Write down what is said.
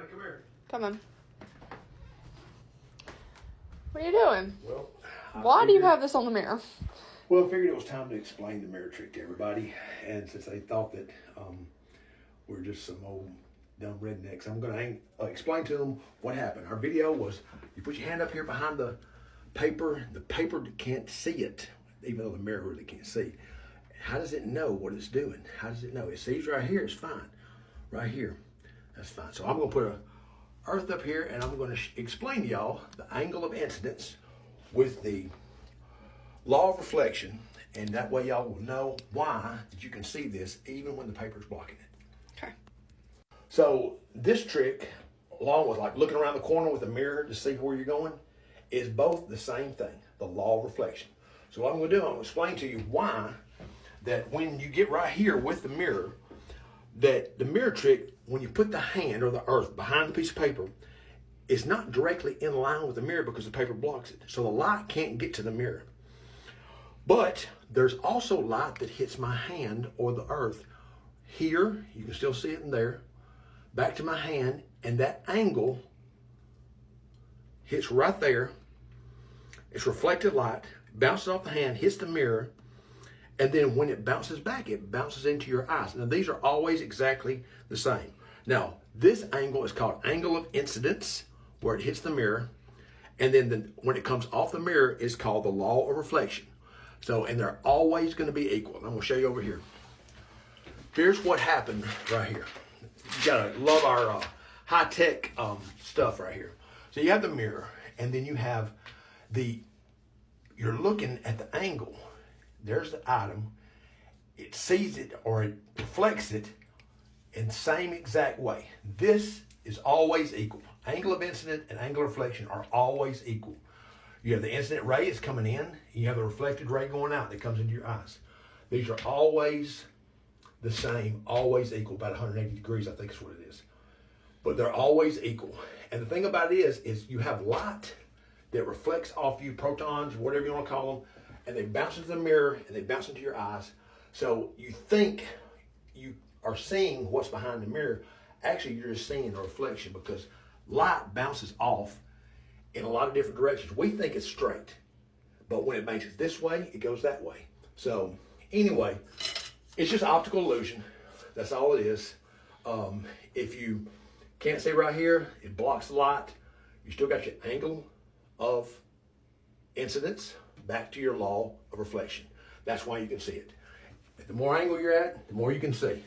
Johnny, come here. Come on. What are you doing? Well, Why do you have this on the mirror? Well, I figured it was time to explain the mirror trick to everybody. And since they thought that we're just some old dumb rednecks, I'm going to explain to them what happened. Our video was, you put your hand up here behind the paper can't see it, even though the mirror really can't see. How does it know what it's doing? How does it know? It sees right here, it's fine. Right here, that's fine. So I'm going to put a earth up here, and I'm going to explain to y'all the angle of incidence with the law of reflection, and that way y'all will know why that you can see this even when the paper's blocking it. Okay. So this trick, along with like looking around the corner with a mirror to see where you're going, is both the same thing, the law of reflection. So what I'm going to do, I'm going to explain to you why that when you get right here with the mirror, that the mirror trick, when you put the hand or the earth behind the piece of paper, is not directly in line with the mirror because the paper blocks it. So the light can't get to the mirror. But there's also light that hits my hand or the earth. Here, you can still see it in there, back to my hand, and that angle hits right there. It's reflected light, bounces off the hand, hits the mirror, and then when it bounces back, it bounces into your eyes. Now, these are always exactly the same. Now, this angle is called angle of incidence, where it hits the mirror, and then when it comes off the mirror, it's called the law of reflection. So, and they're always going to be equal. I'm going to show you over here. Here's what happened right here. You got to love our high-tech stuff right here. So you have the mirror, and then you have you're looking at the angle. There's the item. It sees it or it reflects it in the same exact way. This is always equal. Angle of incident and angle of reflection are always equal. You have the incident ray is coming in, and you have the reflected ray going out that comes into your eyes. These are always the same, always equal, about 180 degrees, I think is what it is. But they're always equal. And the thing about it is you have light that reflects off you, protons, whatever you want to call them, and they bounce into the mirror and they bounce into your eyes. So you think you are seeing what's behind the mirror. Actually, you're just seeing a reflection because light bounces off in a lot of different directions. We think it's straight, but when it bounces this way, it goes that way. So anyway, it's just optical illusion. That's all it is. If you can't see right here, it blocks the light. You still got your angle of incidence back to your law of reflection. That's why you can see it. The more angle you're at, the more you can see.